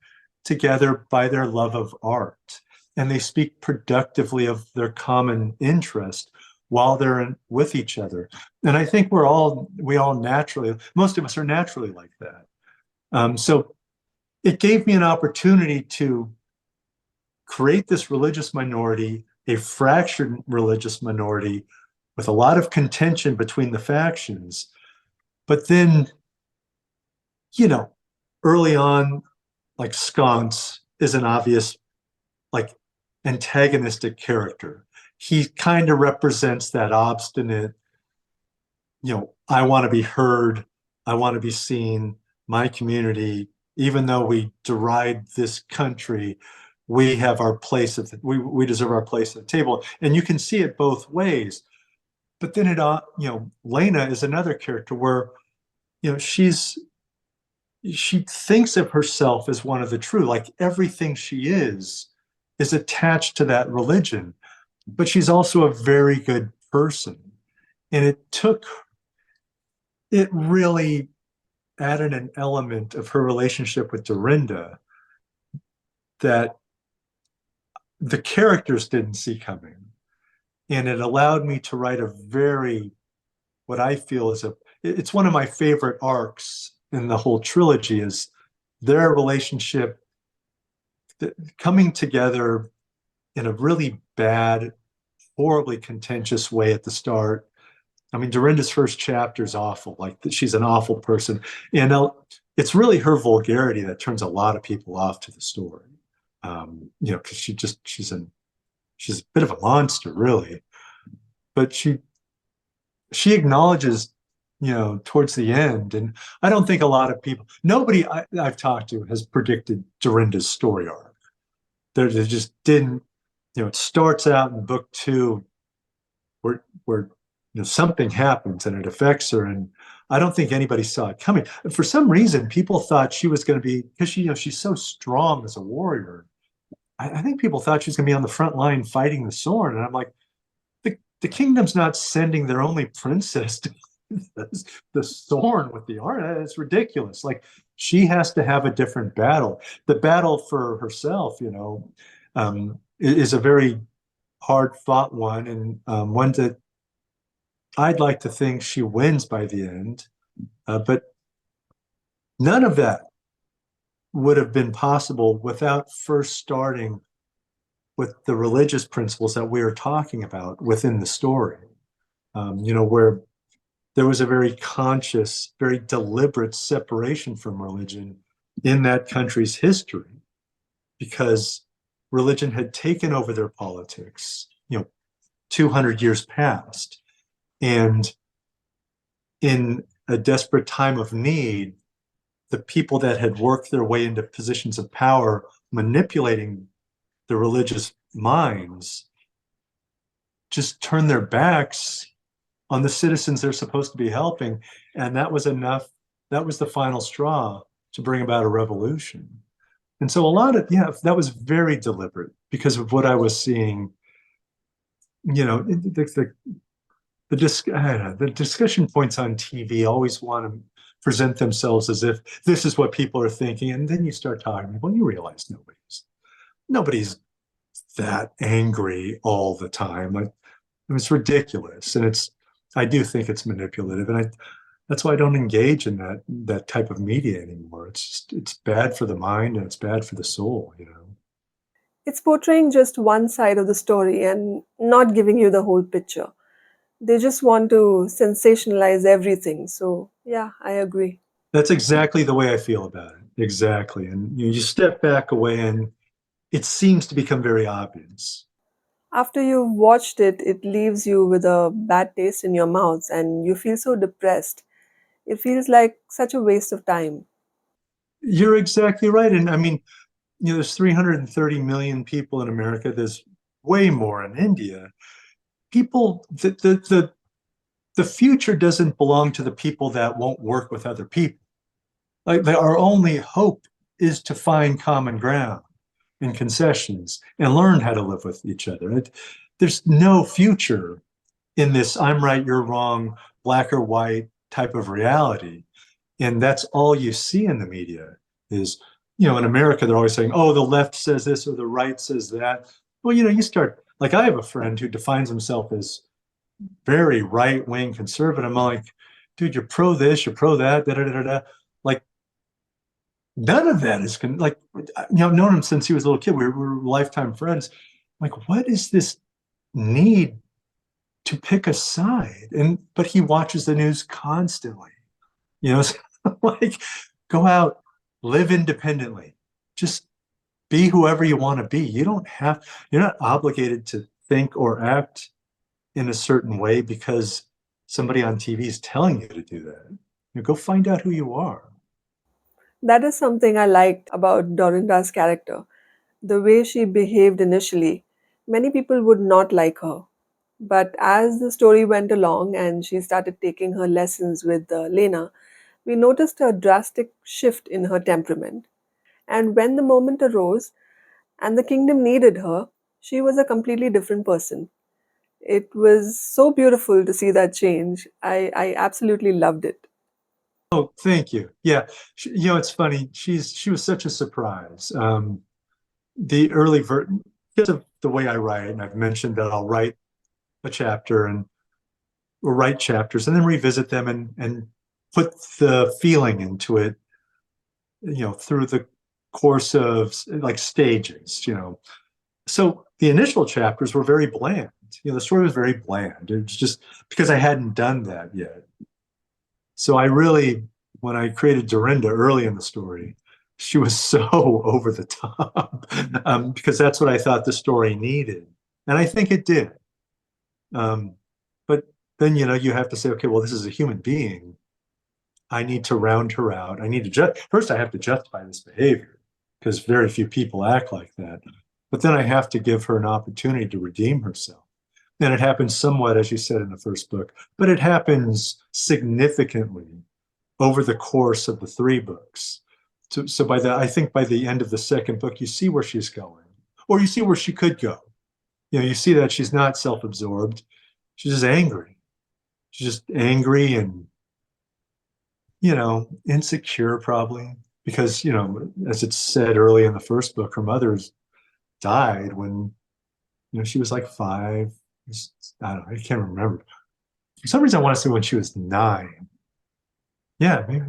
together by their love of art, and they speak productively of their common interest while they're with each other. And I think we all naturally, most of us are naturally like that. So it gave me an opportunity to create this religious minority, a fractured religious minority with a lot of contention between the factions. But then, early on, like Sconce is an obvious, like, antagonistic character. He kind of represents that obstinate, I want to be heard, I want to be seen, my community, even though we deride this country, we have our place we deserve our place at the table. And you can see it both ways. But then Lena is another character where, she thinks of herself as one of the true, like everything she is attached to that religion, but she's also a very good person. And it really added an element of her relationship with Darenda that the characters didn't see coming. And it allowed me to write what I feel is it's one of my favorite arcs in the whole trilogy, is their relationship coming together in a really bad, horribly contentious way at the start. I mean, Dorinda's first chapter is awful. Like, she's an awful person. And it's really her vulgarity that turns a lot of people off to the story. Because she's a bit of a monster, really. But she acknowledges, towards the end, and I don't think a lot of people, nobody I've talked to has predicted Dorinda's story arc. They just didn't. It starts out in book 2 where something happens and it affects her, and I don't think anybody saw it coming. And for some reason, people thought she was going to be, because she's so strong as a warrior. I think people thought she was going to be on the front line fighting the S'orne, and I'm like, the kingdom's not sending their only princess to the S'orne with the army. It's ridiculous. Like, she has to have a different battle. The battle for herself, is a very hard fought one, and one that I'd like to think she wins by the end. But none of that would have been possible without first starting with the religious principles that we are talking about within the story. Where there was a very conscious, very deliberate separation from religion in that country's history, because religion had taken over their politics, 200 years past. And in a desperate time of need, the people that had worked their way into positions of power, manipulating the religious minds, just turned their backs on the citizens they're supposed to be helping. And that was enough. That was the final straw to bring about a revolution. And so that was very deliberate because of what I was seeing. the discussion points on TV always want to present themselves as if this is what people are thinking, and then you start talking. Well, you realize nobody's that angry all the time. Like, it's ridiculous, and I do think it's manipulative, and that's why I don't engage in that type of media anymore. It's bad for the mind and it's bad for the soul, you know. It's portraying just one side of the story and not giving you the whole picture. They just want to sensationalize everything. So, yeah, I agree. That's exactly the way I feel about it. Exactly. And you step back away and it seems to become very obvious. After you've watched it, it leaves you with a bad taste in your mouth and you feel so depressed. It feels like such a waste of time. You're exactly right. And I mean, there's 330 million people in America. There's way more in India. People, the future doesn't belong to the people that won't work with other people. Like our only hope is to find common ground and concessions and learn how to live with each other. There's no future in this I'm right, you're wrong, black or white type of reality. And that's all you see in the media is, in America, they're always saying, oh, the left says this or the right says that. Well, you start, like, I have a friend who defines himself as very right wing conservative. I'm like, dude, you're pro this, you're pro that, da da da da. Like, none of that is like, I've known him since he was a little kid. We were lifetime friends. Like, what is this need to pick a side? But he watches the news constantly. So, like, go out, live independently, just be whoever you want to be. You're not obligated to think or act in a certain way because somebody on TV is telling you to do that. Go find out who you are. That is something I liked about Dorinda's character. The way she behaved initially, many people would not like her. But as the story went along and she started taking her lessons with Lena, we noticed a drastic shift in her temperament. And when the moment arose and the kingdom needed her, she was a completely different person. It was so beautiful to see that change. I absolutely loved it. Oh, thank you. Yeah, it's funny. She was such a surprise. The early because of the way I write, and I've mentioned that I'll write a chapter and or write chapters and then revisit them and put the feeling into it, through the course of like stages. So the initial chapters were very bland. The story was very bland. It's just because I hadn't done that yet. So when I created Dorinda early in the story, she was so over the top because that's what I thought the story needed. And I think it did. But then, you have to say, okay, well, this is a human being. I need to round her out. I need to first I have to justify this behavior because very few people act like that. But then I have to give her an opportunity to redeem herself. And it happens somewhat, as you said in the first book, but it happens significantly over the course of the 3 books. So I think by the end of the second book, you see where she's going, or you see where she could go. You see that she's not self-absorbed. She's just angry. She's just angry and, insecure probably because, as it's said early in the first book, her mother's died when, she was like 5. I don't know. I can't remember. For some reason, I want to say when she was 9. Yeah, maybe.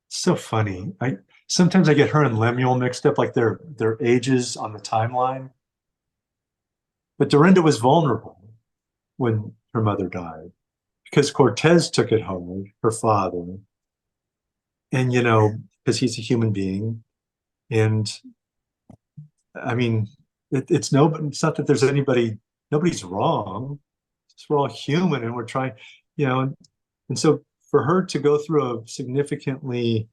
It's so funny. Sometimes I get her and Lemuel mixed up, like their ages on the timeline. But Dorinda was vulnerable when her mother died because Cortez took it hard, her father, and because he's a human being, and I mean, it's not that there's nobody's wrong. We're all human, and we're trying, and so for her to go through a significantly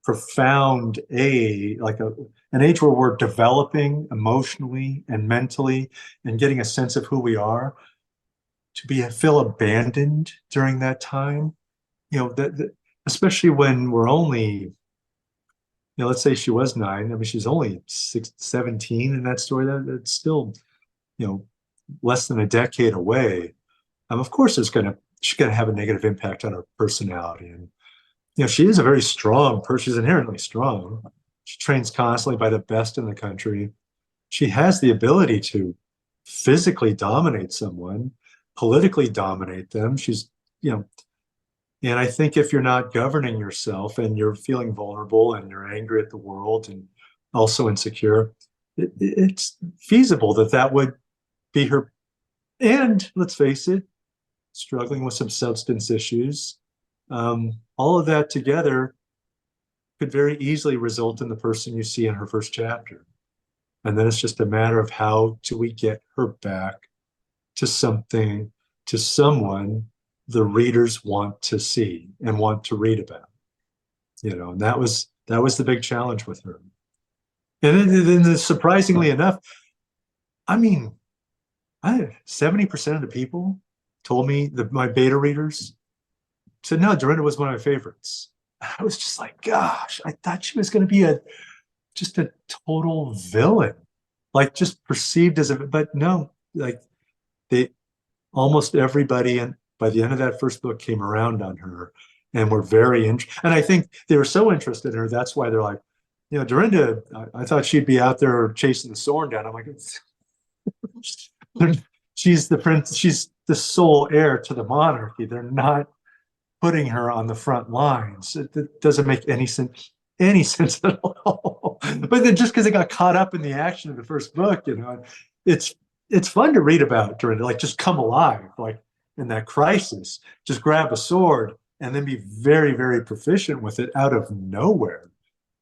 profound an age where we're developing emotionally and mentally and getting a sense of who we are, feel abandoned during that time, that especially when we're only, let's say she was 9. I mean, she's only 17 in that story. That's still, less than a decade away. Of course, she's going to have a negative impact on her personality. And, she is a very strong person. She's inherently strong. She trains constantly by the best in the country. She has the ability to physically dominate someone, politically dominate them. And I think if you're not governing yourself and you're feeling vulnerable and you're angry at the world and also insecure, it's feasible that that would be her. And let's face it, struggling with some substance issues, all of that together could very easily result in the person you see in her first chapter. And then it's just a matter of how do we get her back to something, to someone the readers want to see and want to read about. And that was the big challenge with her. And then surprisingly enough, I mean, 70% of the people told me, my beta readers said, no, Darenda was one of my favorites. I was just like, gosh, I thought she was going to be just a total villain, like just perceived as but no, like almost everybody, and by the end of that first book, came around on her and were very interested. And I think they were so interested in her, that's why they're like, Darenda, I thought she'd be out there chasing the S'orne down. I'm like, she's the prince, she's the sole heir to the monarchy. They're not putting her on the front lines. It doesn't make any sense at all. But then just because they got caught up in the action of the first book, it's fun to read about Darenda, like just come alive, like in that crisis, just grab a sword and then be very, very proficient with it out of nowhere.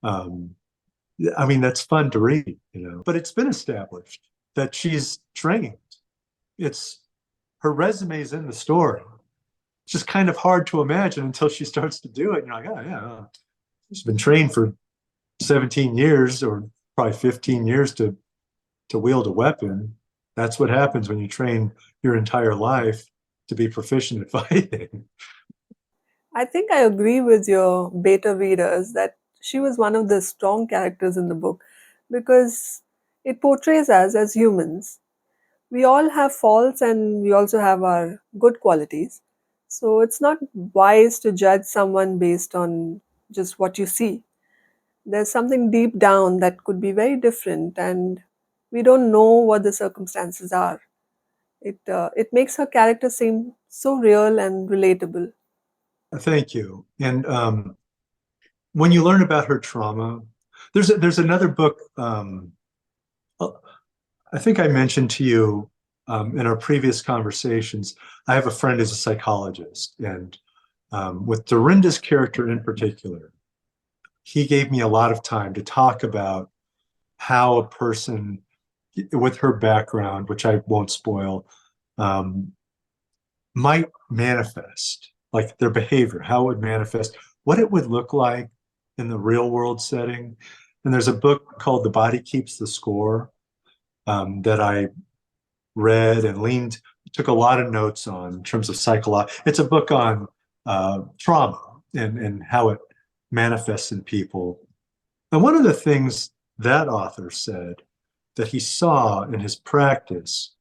I mean, that's fun to read, but it's been established that she's trained. Her resume is in the story. It's just kind of hard to imagine until she starts to do it. And you're like, oh yeah, she's been trained for 17 years or probably 15 years to wield a weapon. That's what happens when you train your entire life to be proficient at fighting. I think I agree with your beta readers that she was one of the strong characters in the book because it portrays us as humans. We all have faults and we also have our good qualities. So it's not wise to judge someone based on just what you see. There's something deep down that could be very different, and we don't know what the circumstances are. It makes her character seem so real and relatable. Thank you. And when you learn about her trauma, there's another book. I think I mentioned to you in our previous conversations. I have a friend who's a psychologist, and with Darenda's character in particular, he gave me a lot of time to talk about how a person with her background, which I won't spoil, might manifest, like their behavior, how it would manifest, what it would look like in the real world setting. And there's a book called The Body Keeps the Score that I read and took a lot of notes on in terms of psychology. It's a book on trauma and how it manifests in people. And one of the things that author said that he saw in his practice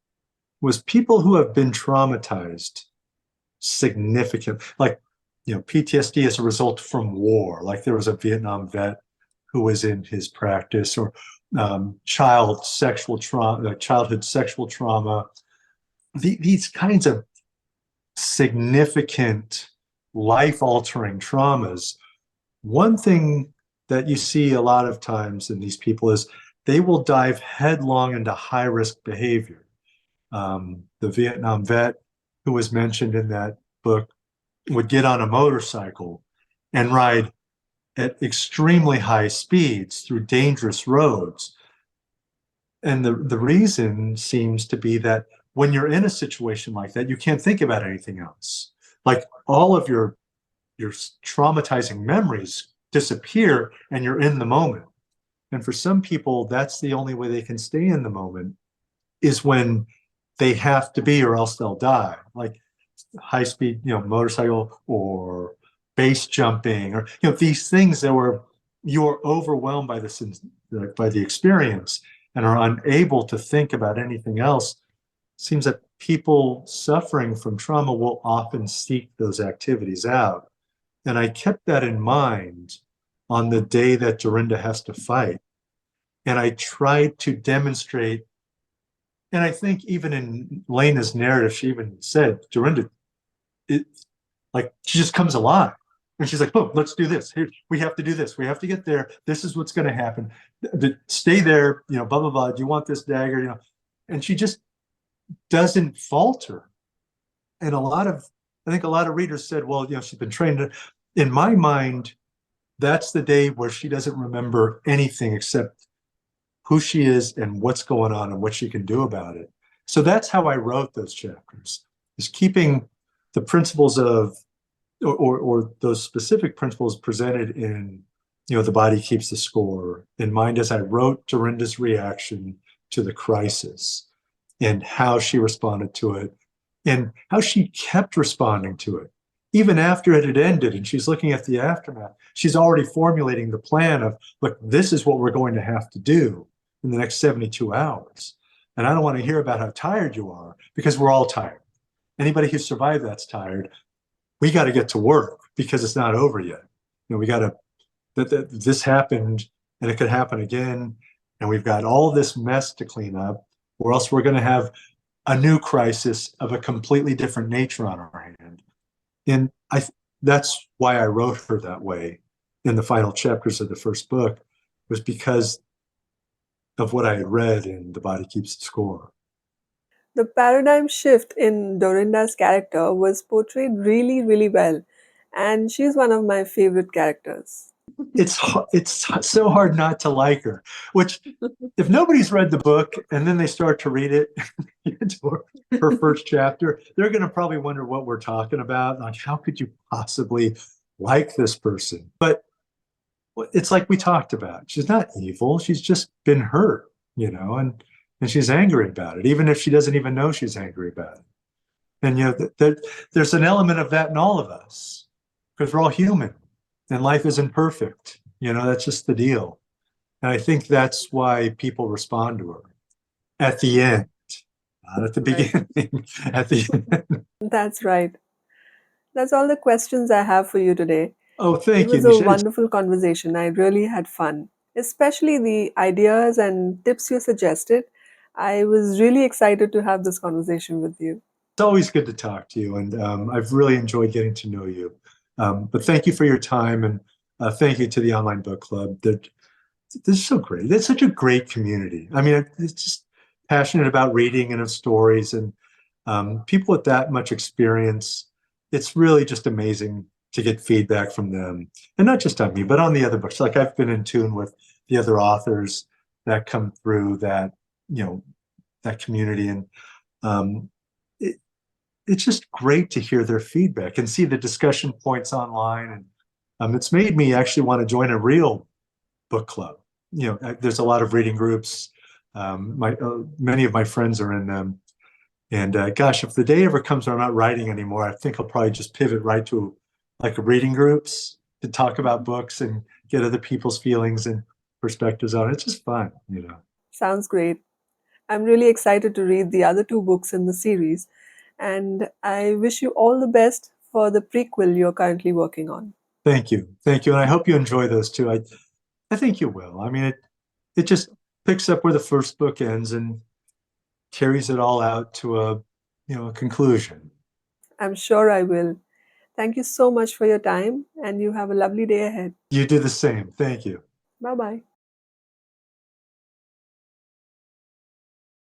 was people who have been traumatized significant, like, PTSD as a result from war. Like there was a Vietnam vet who was in his practice, or childhood sexual trauma. These kinds of significant life-altering traumas. One thing that you see a lot of times in these people is they will dive headlong into high-risk behavior. The Vietnam vet who was mentioned in that book would get on a motorcycle and ride at extremely high speeds through dangerous roads. And the reason seems to be that when you're in a situation like that, you can't think about anything else. Like all of your traumatizing memories disappear and you're in the moment. And for some people, that's the only way they can stay in the moment, is when they have to be, or else they'll die. Like high speed, motorcycle or base jumping, or these things that you are overwhelmed by the experience and are unable to think about anything else. Seems that people suffering from trauma will often seek those activities out. And I kept that in mind on the day that Dorinda has to fight. And I tried to demonstrate, and I think even in Lena's narrative, she even said, Dorinda, it, like, she just comes alive. And she's like, oh, let's do this. Here, we have to do this. We have to get there. This is what's going to happen. Stay there, blah, blah, blah. Do you want this dagger? And she just doesn't falter. And I think a lot of readers said, well, she's been trained. In my mind, that's the day where she doesn't remember anything except who she is and what's going on and what she can do about it. So that's how I wrote those chapters, is keeping the principles of, or those specific principles presented in, The Body Keeps the Score in mind as I wrote Dorinda's reaction to the crisis and how she responded to it and how she kept responding to it. Even after it had ended and she's looking at the aftermath, she's already formulating the plan of, look, this is what we're going to have to do in the next 72 hours. And I don't want to hear about how tired you are, because we're all tired. Anybody who survived that's tired. We got to get to work because it's not over yet. We got to, this happened and it could happen again. And we've got all this mess to clean up, or else we're going to have a new crisis of a completely different nature on our hand. And that's why I wrote her that way in the final chapters of the first book, was because of what I had read in The Body Keeps the Score. The paradigm shift in Dorinda's character was portrayed really, really well, and she's one of my favorite characters. It's so hard not to like her, which if nobody's read the book and then they start to read it, her first chapter, they're going to probably wonder what we're talking about. Like, how could you possibly like this person? But it's like we talked about. She's not evil. She's just been hurt, and she's angry about it, even if she doesn't even know she's angry about it. And, there's an element of that in all of us, because we're all human and life isn't perfect. That's just the deal. And I think that's why people respond to her at the end, not at the beginning, at the end. That's right. That's all the questions I have for you today. Oh, thank you, It was a Nisha. wonderful conversation. I really had fun, especially the ideas and tips you suggested. I was really excited to have this conversation with you. It's always good to talk to you, and I've really enjoyed getting to know you. But thank you for your time, and thank you to the online book club. They're so great. It's such a great community. I mean, it's just passionate about reading and of stories, and people with that much experience. It's really just amazing to get feedback from them, and not just on me, but on the other books. Like, I've been in tune with the other authors that come through that, that community, and it's just great to hear their feedback and see the discussion points online. And it's made me actually want to join a real book club. There's a lot of reading groups. Many of my friends are in them. And gosh, if the day ever comes where I'm not writing anymore, I think I'll probably just pivot right to like reading groups to talk about books and get other people's feelings and perspectives on it. It's just fun, Sounds great. I'm really excited to read the other two books in the series, and I wish you all the best for the prequel you're currently working on. Thank you. Thank you. And I hope you enjoy those too. I think you will. I mean, it just picks up where the first book ends and carries it all out to a conclusion. I'm sure I will. Thank you so much for your time, and you have a lovely day ahead. You do the same. Thank you. Bye bye.